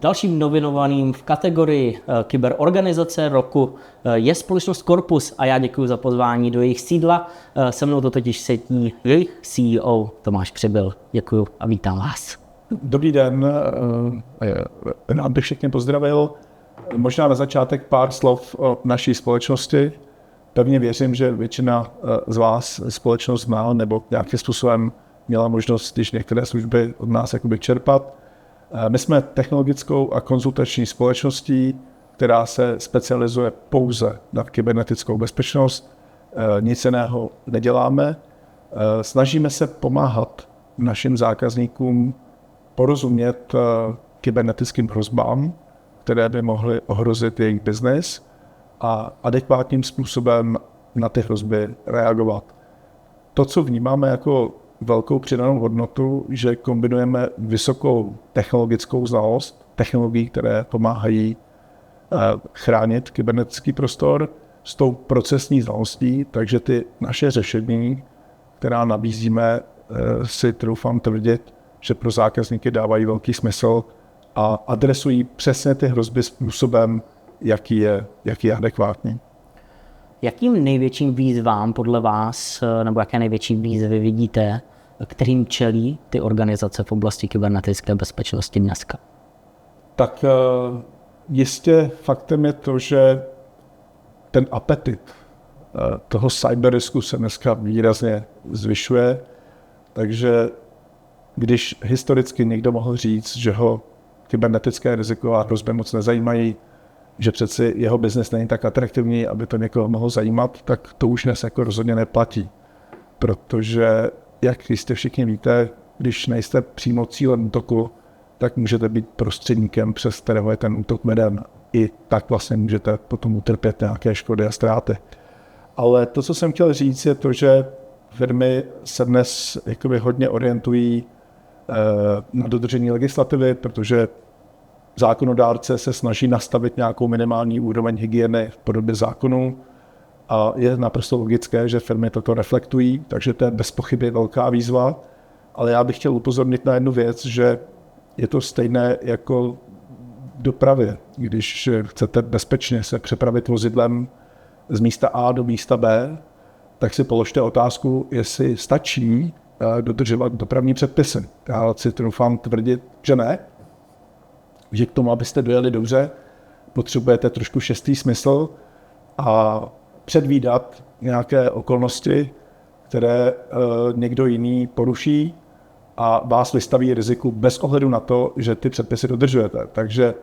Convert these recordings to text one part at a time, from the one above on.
Dalším nominovaným v kategorii kyberorganizace roku je společnost Corpus a já děkuji za pozvání do jejich sídla. Se mnou to totiž sedí jejich CEO Tomáš Přibyl. Děkuji a vítám vás. Dobrý den, rád bych všechny pozdravil. Možná na začátek pár slov o naší společnosti. Pevně věřím, že většina z vás společnost má nebo nějakým způsobem měla možnost, když některé služby od nás jakoby čerpat. My jsme technologickou a konzultační společností, která se specializuje pouze na kybernetickou bezpečnost. Nic jiného neděláme. Snažíme se pomáhat našim zákazníkům porozumět kybernetickým hrozbám, které by mohly ohrozit jejich biznis a adekvátním způsobem na ty hrozby reagovat. To, co vnímáme jako velkou přidanou hodnotu, že kombinujeme vysokou technologickou znalost, technologií, které pomáhají chránit kybernetický prostor, s tou procesní znalostí, takže ty naše řešení, která nabízíme, si troufám tvrdit, že pro zákazníky dávají velký smysl a adresují přesně ty hrozby způsobem, jaký je adekvátní. Jakým největším výzvám podle vás, nebo jaké největší výzvy vidíte, kterým čelí ty organizace v oblasti kybernetické bezpečnosti dneska? Tak jistě faktem je to, že ten apetit toho cyberrisku se dneska výrazně zvyšuje, takže když historicky někdo mohl říct, že ho kybernetické riziko a hrozby moc nezajímají, že přeci jeho biznes není tak atraktivní, aby to někoho mohlo zajímat, tak to už dnes jako rozhodně neplatí. Protože, jak jistě všichni víte, když nejste přímo cílem útoku, tak můžete být prostředníkem, přes kterého je ten útok veden. I tak vlastně můžete potom utrpět nějaké škody a ztráty. Ale to, co jsem chtěl říct, je to, že firmy se dnes jakoby hodně orientují na dodržení legislativy, protože zákonodárce se snaží nastavit nějakou minimální úroveň hygieny v podobě zákonů a je naprosto logické, že firmy toto reflektují, takže to je bez pochyby velká výzva, ale já bych chtěl upozornit na jednu věc, že je to stejné jako v dopravě. Když chcete bezpečně se přepravit vozidlem z místa A do místa B, tak si položte otázku, jestli stačí dodržovat dopravní předpisy. Já si troufám tvrdit, že ne. Že k tomu, abyste dojeli dobře, potřebujete trošku šestý smysl a předvídat nějaké okolnosti, které někdo jiný poruší a vás vystaví riziku bez ohledu na to, že ty předpisy dodržujete. Takže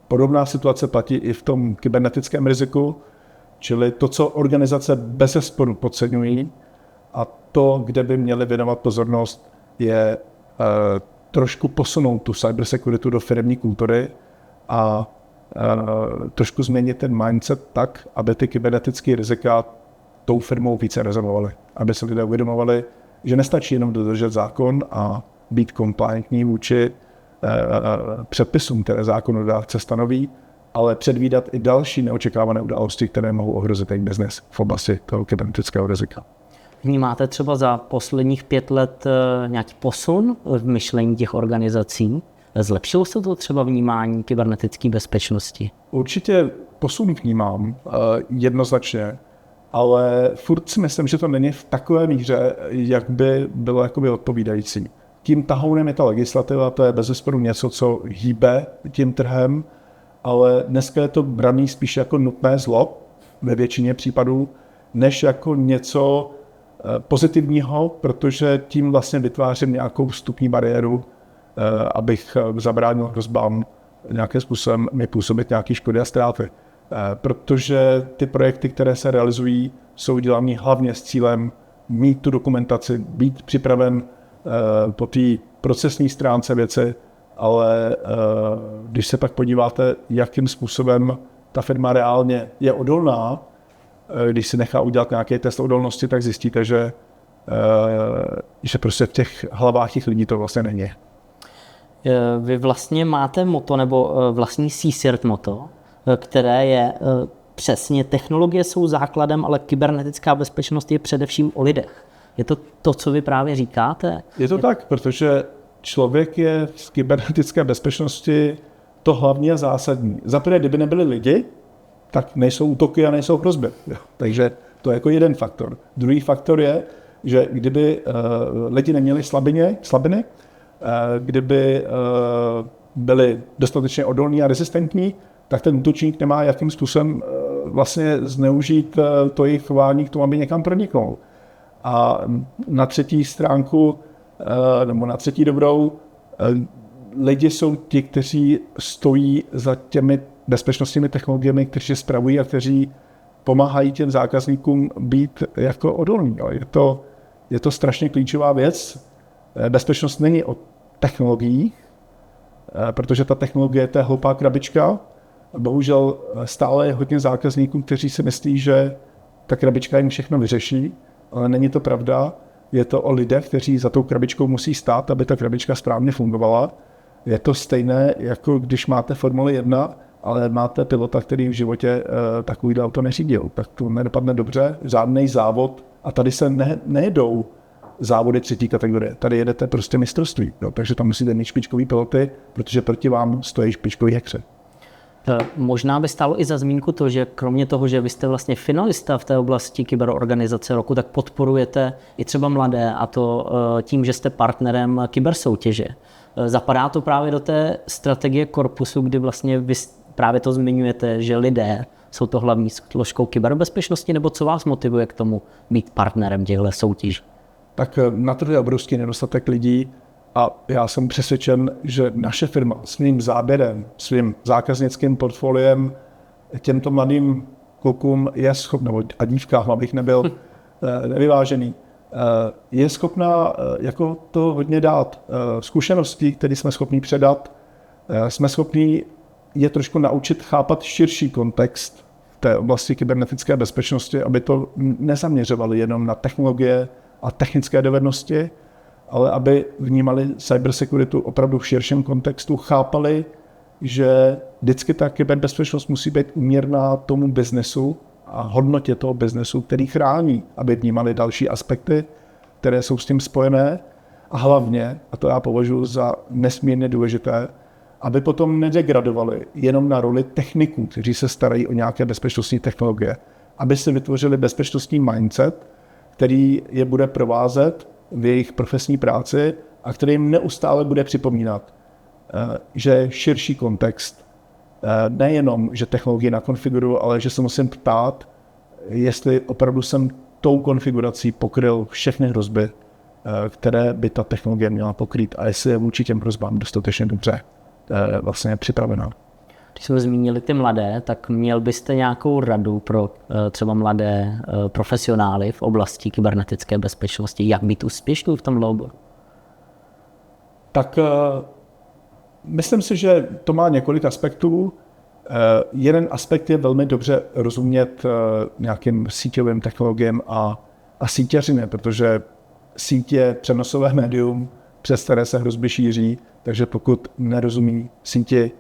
podobná situace platí i v tom kybernetickém riziku, čili to, co organizace bezesporu podceňují a to, kde by měli věnovat pozornost, je trošku posunout tu cybersecurity do firemní kultury a trošku změnit ten mindset tak, aby ty kybernetické rizika tou firmou více rezonovaly. Aby se lidé uvědomovali, že nestačí jenom dodržet zákon a být compliantní vůči předpisům, které zákonodárce stanoví, ale předvídat i další neočekávané události, které mohou ohrozit jejich biznes v oblasti toho kybernetického rizika. Vnímáte třeba za posledních 5 let nějaký posun v myšlení těch organizací? Zlepšilo se to třeba vnímání kybernetické bezpečnosti? Určitě posun vnímám jednoznačně, ale furt si myslím, že to není v takové míře, jak by bylo jakoby odpovídající. Tím tahounem je ta legislativa, to je bezesporu něco, co hýbe tím trhem, ale dneska je to braný spíš jako nutné zlo ve většině případů, než jako něco pozitivního, protože tím vlastně vytvářím nějakou vstupní bariéru, abych zabránil hrozbám nějakým způsobem mi působit nějaké škody a ztráty. Protože ty projekty, které se realizují, jsou dělané hlavně s cílem mít tu dokumentaci, být připraven po té procesní stránce věci, ale když se pak podíváte, jakým způsobem ta firma reálně je odolná, když si nechá udělat nějaký test odolnosti, tak zjistíte, že prostě v těch hlavách těch lidí to vlastně není. Vy vlastně máte motto, nebo vlastní CSIRT motto, které je přesně technologie jsou základem, ale kybernetická bezpečnost je především o lidech. Je to to, co vy právě říkáte? Je to tak, protože člověk je v kybernetické bezpečnosti to hlavní a zásadní. Za prvé, kdyby nebyli lidi, tak nejsou útoky a nejsou hrozby. Takže to je jako jeden faktor. Druhý faktor je, že kdyby lidi neměli slabiny, kdyby byli dostatečně odolní a rezistentní, tak ten útočník nemá jakým způsobem vlastně zneužít to jejich chování k tomu, aby někam proniknul. A na třetí stránku, nebo na třetí dobrou, lidi jsou ti, kteří stojí za těmi bezpečnostními technologiemi, kteří je spravují a kteří pomáhají těm zákazníkům být jako odolní. Je to strašně klíčová věc. Bezpečnost není o technologiích, protože ta technologie je hloupá krabička. Bohužel stále je hodně zákazníků, kteří si myslí, že ta krabička jim všechno vyřeší, ale není to pravda. Je to o lidech, kteří za tou krabičkou musí stát, aby ta krabička správně fungovala. Je to stejné, jako když máte Formuli 1, ale máte pilota, který v životě takovýhle auto neřídil. Tak to nedopadne dobře, žádný závod. A tady se nejedou závody třetí kategorie. Tady jedete prostě mistrovství. Jo? Takže tam musíte mít špičkový piloty, protože proti vám stojí špičkový hackři. Možná by stálo i za zmínku to, že kromě toho, že vy jste vlastně finalista v té oblasti kyberorganizace roku, tak podporujete i třeba mladé, a to tím, že jste partnerem kybersoutěže. Zapadá to právě do té strategie korpusu, kdy vlastně vy právě to zmiňujete, že lidé jsou to hlavní složkou kyberbezpečnosti, nebo co vás motivuje k tomu být partnerem těchto soutěží? Tak na to je obrovský nedostatek lidí a já jsem přesvědčen, že naše firma svým záběrem, svým zákaznickým portfoliem těmto mladým klukům je schopná, a dívkám, abych nebyl nevyvážený, je schopná jako to hodně dát. Zkušenosti, které jsme schopni předat, jsme schopni je trošku naučit chápat širší kontext té oblasti kybernetické bezpečnosti, aby to nezaměřovali jenom na technologie a technické dovednosti, ale aby vnímali cybersecurity opravdu v širším kontextu, chápali, že vždycky ta kyberbezpečnost musí být úměrná tomu biznesu a hodnotě toho biznesu, který chrání, aby vnímali další aspekty, které jsou s tím spojené, a hlavně, a to já považuji za nesmírně důležité, aby potom nedegradovali jenom na roli techniků, kteří se starají o nějaké bezpečnostní technologie, aby si vytvořili bezpečnostní mindset, který je bude provázet v jejich profesní práci a který jim neustále bude připomínat, že širší kontext, nejenom, že technologii nakonfiguruju, ale že se musím ptát, jestli opravdu jsem tou konfigurací pokryl všechny hrozby, které by ta technologie měla pokrýt, a jestli je vůči těm hrozbám dostatečně dobře vlastně připravená. Když jsme zmínili ty mladé, tak měl byste nějakou radu pro třeba mladé profesionály v oblasti kybernetické bezpečnosti, jak být úspěšný v tomhle oboru? Tak myslím si, že to má několik aspektů. Jeden aspekt je velmi dobře rozumět nějakým síťovým technologiím a síťařině, protože síť je přenosové médium, přes které se hrozby šíří, takže pokud nerozumí síti,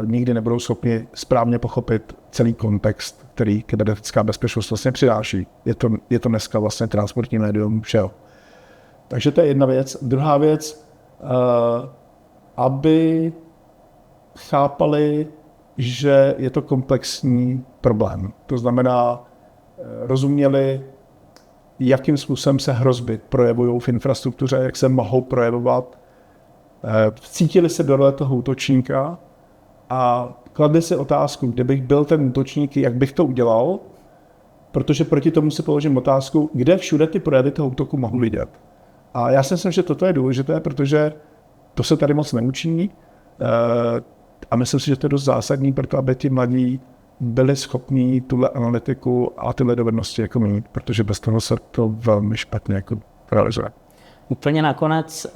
nikdy nebudou schopni správně pochopit celý kontext, který kybernetická bezpečnost vlastně přináší. Je to dneska vlastně transportní médium všeho. Takže to je jedna věc. Druhá věc, aby chápali, že je to komplexní problém. To znamená, rozuměli, jakým způsobem se hrozby projevují v infrastruktuře, jak se mohou projevovat. Cítili se do role toho útočníka a kladli si otázku, kdybych byl ten útočník, jak bych to udělal, protože proti tomu si položím otázku, kde všude ty projevy toho útoku mohu vidět. A já si myslím, že toto je důležité, protože to se tady moc neučí a myslím si, že to je dost zásadní, proto aby ti mladí byli schopní tuhle analytiku a tyhle dovednosti jako mít, protože bez toho se to velmi špatně jako realizuje. Úplně nakonec,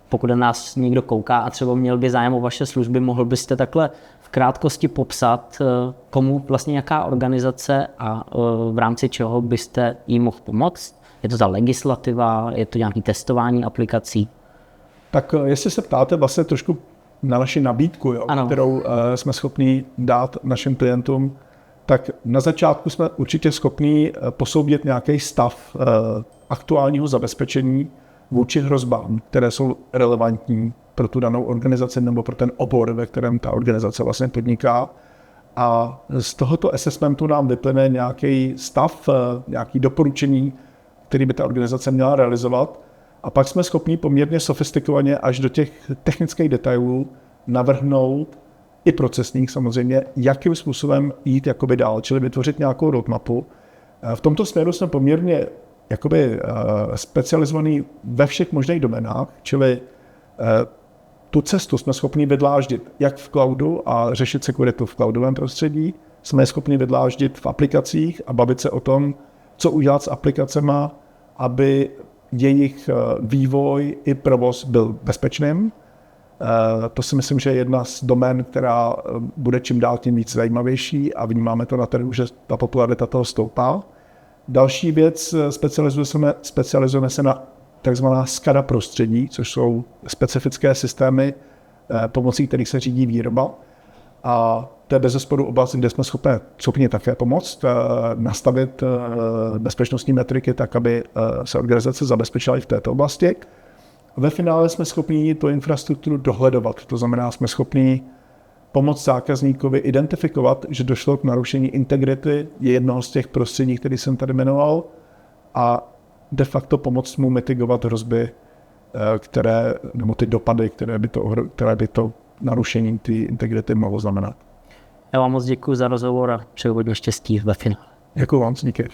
pokud na nás někdo kouká a třeba měl by zájem o vaše služby, mohl byste takhle v krátkosti popsat, komu vlastně jaká organizace a v rámci čeho byste jí mohl pomoct? Je to ta legislativa, je to nějaké testování aplikací? Tak jestli se ptáte vlastně trošku na naši nabídku, jo, kterou jsme schopni dát našim klientům, tak na začátku jsme určitě schopni posoudit nějaký stav aktuálního zabezpečení vůči hrozbám, které jsou relevantní pro tu danou organizaci nebo pro ten obor, ve kterém ta organizace vlastně podniká. A z tohoto assessmentu nám vyplyne nějaký stav, nějaké doporučení, který by ta organizace měla realizovat. A pak jsme schopni poměrně sofistikovaně až do těch technických detailů navrhnout i procesních samozřejmě, jakým způsobem jít jakoby dál, čili vytvořit nějakou roadmapu. V tomto směru jsme poměrně jakoby specializovaný ve všech možných domenách, čili tu cestu jsme schopni vydláždit jak v cloudu a řešit sekuritu v cloudovém prostředí, jsme schopni vydláždit v aplikacích a bavit se o tom, co udělat s aplikacemi, aby jejich vývoj i provoz byl bezpečným. To si myslím, že je jedna z domén, která bude čím dál tím víc zajímavější a vnímáme to na trhu, že ta popularita toho stoupá. Další věc, specializujeme se na takzvaná SCADA prostředí, což jsou specifické systémy, pomocí kterých se řídí výroba. A to je bezesporu oblast, kde jsme schopni také pomoct, nastavit bezpečnostní metriky tak, aby se organizace zabezpečila i v této oblasti. Ve finále jsme schopni tu infrastrukturu dohledovat, to znamená, jsme schopni pomoct zákazníkovi identifikovat, že došlo k narušení integrity jednoho z těch prostředí, který jsem tady jmenoval, a de facto pomoct mu mitigovat hrozby, nebo ty dopady, které by to narušení té integrity mohlo znamenat. Já vám moc děkuji za rozhovor a přeju hodně štěstí ve finále. Děkuji vám, díky.